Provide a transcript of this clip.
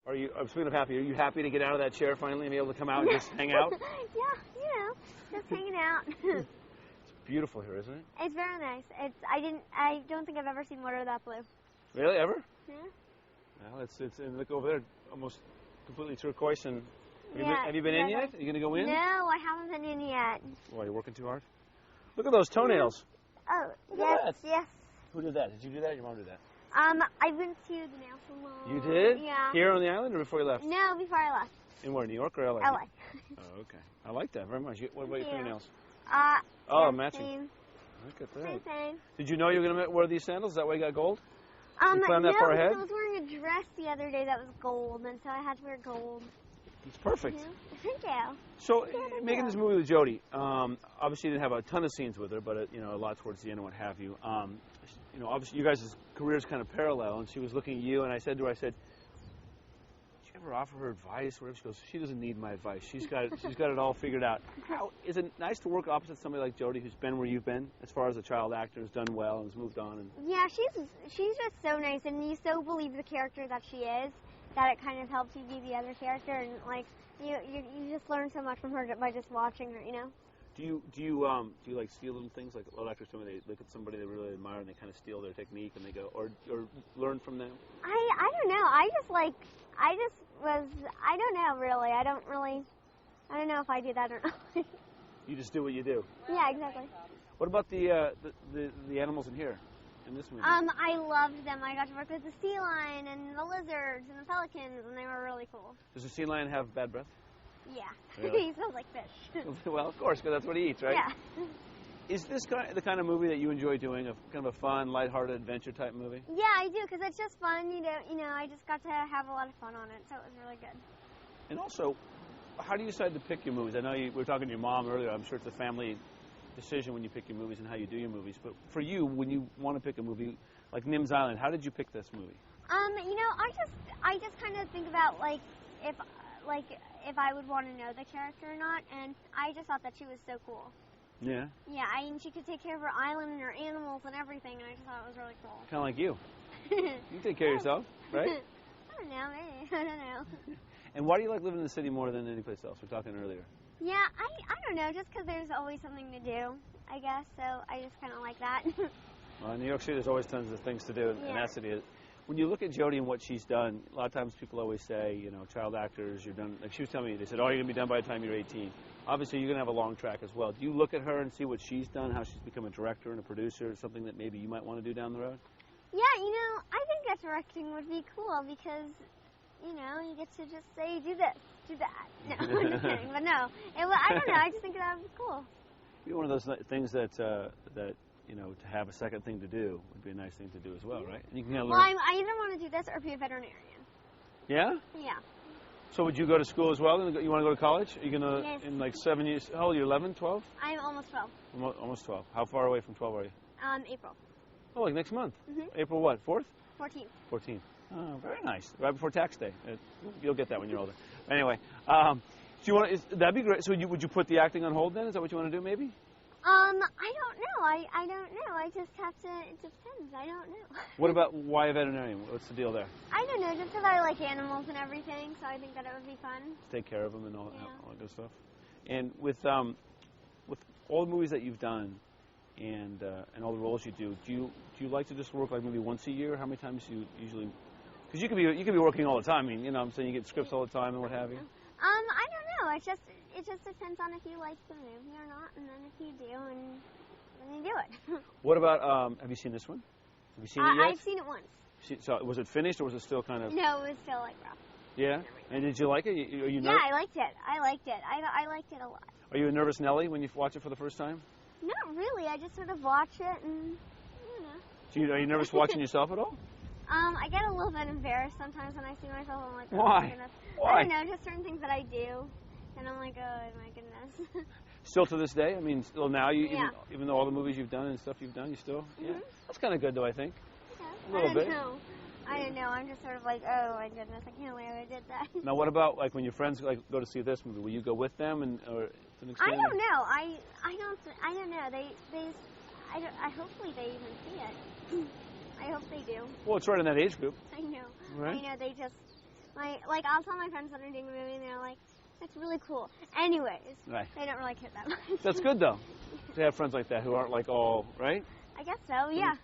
Speaking of happy, are you happy to get out of that chair finally and be able to come out and just hang out? Yeah, just hanging out. It's beautiful here, isn't it? It's very nice. I don't think I've ever seen water that blue. Really, ever? Yeah. Well, it's and look over there, almost completely turquoise. And Yeah. have you been in yet? Are you going to go in? No, I haven't been in yet. Why, you're working too hard? Look at those toenails. Oh, Look at yes. Who did that? Did you do that or your mom did that? I went to the nail salon. You did? Yeah. Here on the island or before you left? No, before I left. In where, New York or LA? LA. Oh, okay. I like that very much. What about your fingernails? Matching. Same. Look at that. Same. Did you know you were going to wear these sandals? Is that why you got gold? You planned that no, far ahead? I was wearing a dress the other day that was gold, and so I had to wear gold. It's perfect. Thank you. So, making this movie with Jodie, obviously you didn't have a ton of scenes with her, but a lot towards the end and what have you. Obviously you guys' careers kind of parallel, and she was looking at you, and I said to her, did you ever offer her advice? Or she goes, she doesn't need my advice. She's got it all figured out. How is it nice to work opposite somebody like Jodie, who's been where you've been, as far as a child actor, has done well and has moved on? And yeah, she's just so nice, and you so believe the character that she is, that it kind of helps you be the other character, and like you just learn so much from her by just watching her, Do you like steal little things, like a lot of actors? They look at somebody they really admire and they kind of steal their technique and they go or learn from them. I don't know. I don't know really. I don't know if I do that or not. You just do what you do. Yeah, exactly. What about the animals in here, in this movie? I loved them. I got to work with the sea lion and the lizards and the pelicans, and they were really cool. Does the sea lion have bad breath? Yeah. Really? He smells like fish. Well, of course, because that's what he eats, right? Yeah. Is this the kind of movie that you enjoy doing, a kind of a fun, lighthearted adventure type movie? Yeah, I do, because it's just fun. I just got to have a lot of fun on it, so it was really good. And also, how do you decide to pick your movies? I know we were talking to your mom earlier. I'm sure it's a family decision when you pick your movies and how you do your movies. But for you, when you want to pick a movie like Nim's Island, how did you pick this movie? I just kind of think about if I would want to know the character or not, and I just thought that she was so cool. Yeah. Yeah, she could take care of her island and her animals and everything, and I just thought it was really cool. Kind of like you. You take care of yourself, right? I don't know, maybe. I don't know. And why do you like living in the city more than any place else? We were talking earlier. Yeah, I don't know, just because there's always something to do, I guess, so I just kind of like that. Well, in New York City, there's always tons of things to do in that city. When you look at Jodie and what she's done, a lot of times people always say, child actors, you're done. Like she was telling me, they said, you're going to be done by the time you're 18. Obviously, you're going to have a long track as well. Do you look at her and see what she's done, how she's become a director and a producer, something that maybe you might want to do down the road? Yeah, I think that directing would be cool because, you get to just say, do this, do that. No, I'm just kidding, but no. I don't know, I just think that would be cool. It'd be one of those things that to have a second thing to do would be a nice thing to do as well, right? And you can learn. Well, I either want to do this or be a veterinarian. Yeah? Yeah. So would you go to school as well? You want to go to college? Are you going to, yes. in like 7 years, how old are you, 11, 12? I'm almost 12. Almost 12. How far away from 12 are you? April. Oh, like next month? Mm-hmm. April what, 4th? 14th. 14th. Oh, very nice. Right before tax day. You'll get that when you're older. Anyway, do you want? That'd be great. So would you put the acting on hold then? Is that what you want to do, maybe? I don't know. I don't know. I just have to. It depends. I don't know. What about why a veterinarian? What's the deal there? I don't know. Just because I like animals and everything, so I think that it would be fun. Take care of them and all that good stuff. And with all the movies that you've done, and all the roles you do you like to just work like maybe once a year? How many times do you usually? Because you could be working all the time. I mean, I'm saying you get scripts all the time and what have you. I don't know. It just depends on if you like the movie or not, and then if you do, and then you do it. What about? Have you seen this one? Have you seen it yet? I've seen it once. So was it finished or was it still kind of? No, it was still like rough. Yeah. And did you like it? Are you yeah, I liked it. I liked it a lot. Are you a nervous Nelly when you watch it for the first time? Not really. I just sort of watch it and Are you nervous watching yourself at all? I get a little bit embarrassed sometimes when I see myself. I'm like, oh why? My goodness. Why? I don't know, just certain things that I do, and I'm like, oh my goodness. Still to this day? I mean, still now, even though all the movies you've done and stuff you've done, you still? Mm-hmm. Yeah. That's kind of good, though, I think. Yeah. A little bit. I don't know. I'm just sort of like, oh my goodness, I can't believe I did that. Now, what about like when your friends go to see this movie? Will you go with them or to an extent? I don't know. I don't know. I hopefully they even see it. I hope they do. Well, it's right in that age group. I know. Right? I know. Like, I'll tell my friends that are doing the movie, and they're like, that's really cool. Anyways, Right. they don't really care that much. That's good, though, to have friends like that who aren't, like, all, right? I guess so, yeah.